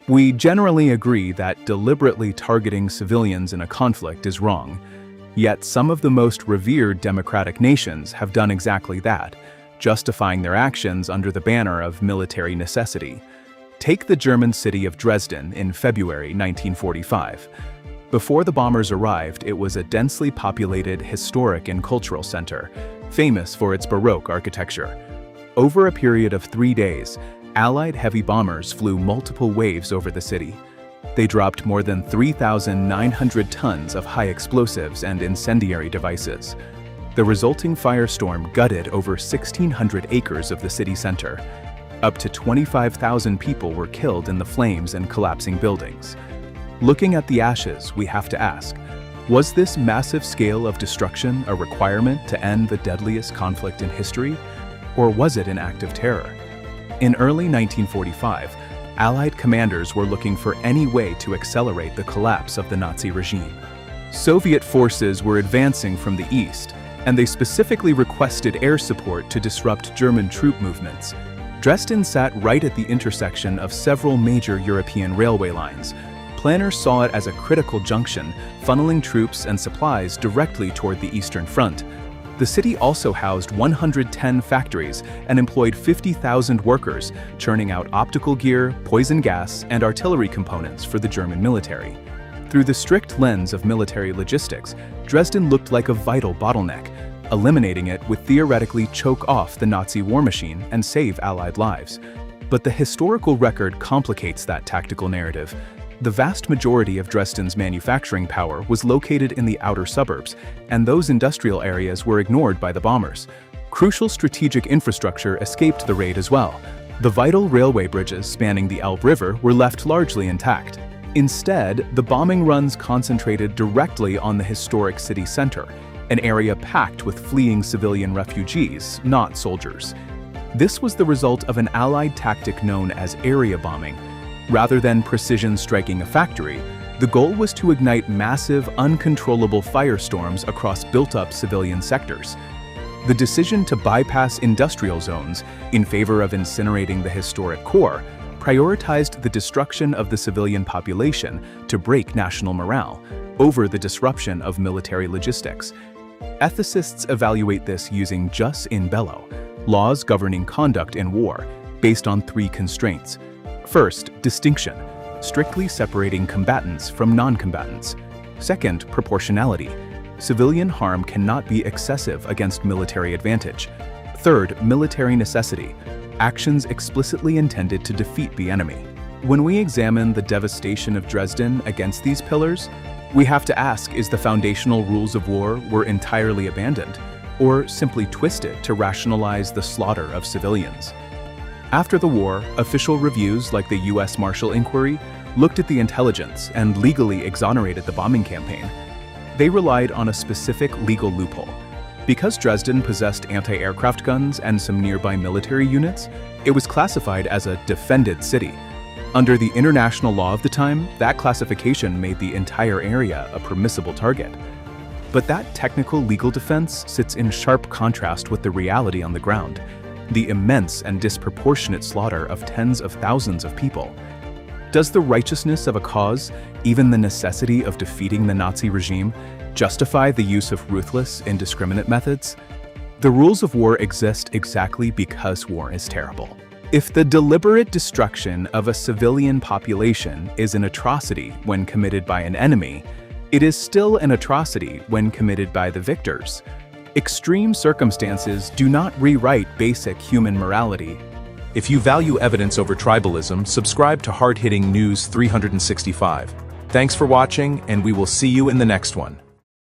We generally agree that deliberately targeting civilians in a conflict is wrong. Yet some of the most revered democratic nations have done exactly that, justifying their actions under the banner of military necessity. Take the German city of Dresden in February 1945. Before the bombers arrived, it was a densely populated historic and cultural center, famous for its Baroque architecture. Over a period of 3 days, Allied heavy bombers flew multiple waves over the city. They dropped more than 3,900 tons of high explosives and incendiary devices. The resulting firestorm gutted over 1,600 acres of the city center. Up to 25,000 people were killed in the flames and collapsing buildings. Looking at the ashes, we have to ask, was this massive scale of destruction a requirement to end the deadliest conflict in history? Or was it an act of terror? In early 1945, Allied commanders were looking for any way to accelerate the collapse of the Nazi regime. Soviet forces were advancing from the east, and they specifically requested air support to disrupt German troop movements. Dresden sat right at the intersection of several major European railway lines. Planners saw it as a critical junction, funneling troops and supplies directly toward the Eastern Front. The city also housed 110 factories and employed 50,000 workers, churning out optical gear, poison gas, and artillery components for the German military. Through the strict lens of military logistics, Dresden looked like a vital bottleneck. Eliminating it would theoretically choke off the Nazi war machine and save Allied lives. But the historical record complicates that tactical narrative. The vast majority of Dresden's manufacturing power was located in the outer suburbs, and those industrial areas were ignored by the bombers. Crucial strategic infrastructure escaped the raid as well. The vital railway bridges spanning the Elbe River were left largely intact. Instead, the bombing runs concentrated directly on the historic city center, an area packed with fleeing civilian refugees, not soldiers. This was the result of an Allied tactic known as area bombing. Rather than precision striking a factory, the goal was to ignite massive, uncontrollable firestorms across built-up civilian sectors. The decision to bypass industrial zones in favor of incinerating the historic core prioritized the destruction of the civilian population to break national morale over the disruption of military logistics. Ethicists evaluate this using jus in bello, laws governing conduct in war, based on 3 constraints. First, distinction, strictly separating combatants from non-combatants. Second, proportionality. Civilian harm cannot be excessive against military advantage. Third, military necessity. Actions explicitly intended to defeat the enemy. When we examine the devastation of Dresden against these pillars, we have to ask, is the foundational rules of war were entirely abandoned, or simply twisted to rationalize the slaughter of civilians? After the war, official reviews like the U.S. Marshall Inquiry looked at the intelligence and legally exonerated the bombing campaign. They relied on a specific legal loophole. Because Dresden possessed anti-aircraft guns and some nearby military units, it was classified as a defended city. Under the international law of the time, that classification made the entire area a permissible target. But that technical legal defense sits in sharp contrast with the reality on the ground. The immense and disproportionate slaughter of tens of thousands of people. Does the righteousness of a cause, even the necessity of defeating the Nazi regime, justify the use of ruthless, indiscriminate methods? The rules of war exist exactly because war is terrible. If the deliberate destruction of a civilian population is an atrocity when committed by an enemy, it is still an atrocity when committed by the victors. Extreme circumstances do not rewrite basic human morality. If you value evidence over tribalism, subscribe to Hard-Hitting News 365. Thanks for watching, and we will see you in the next one.